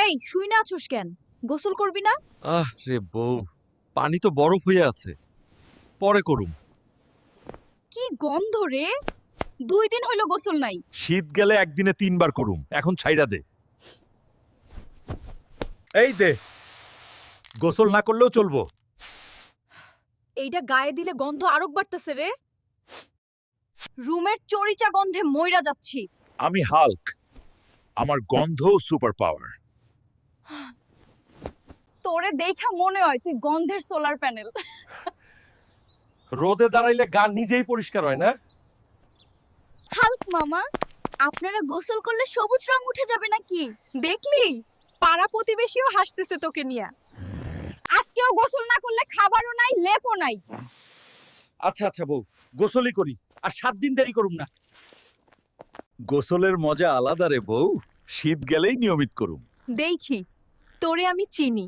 এই শুই না আছোস কেন? গোসল করবি না? রে বউ, পানি তো বরফ হয়ে আছে, পরে করুম। কি গন্ধ রে! 2 দিন হইল গোসল নাই। শীত গেলে একদিনে 3 বার করুম, এখন ছাইড়া দে। এই দে, গোসল না করলেও চলবো। এইটা গায়ে দিলে গন্ধ আরোগ বাড়তেছে রে। রুমের চরিচা গন্ধে মইরা যাচ্ছি। আমি হাল্ক, আমার গন্ধ সুপার পাওয়ার। তোরে দেখা মনে হয় তুই গন্ধের সোলার প্যানেল। রোদে দাঁড়াইলে গা নিজেই পরিষ্কার হয় না? হাল্ক মামা, আপনারা গোসল করলে সবুজ রং উঠে যাবে নাকি? দেখলি? পাড়া প্রতিবেশীও হাসতেছে তোকে নিয়া। আজকেও গোসল না করলে খাবারও নাই, লেপও নাই। আচ্ছা আচ্ছা বউ, গোসলই করি, আর 7 দিন দেরি করুম না। গোসলের মজা আলাদা রে বউ, শীত গেলেই নিয়মিত করুম। দেখি তোরে আমি চিনি।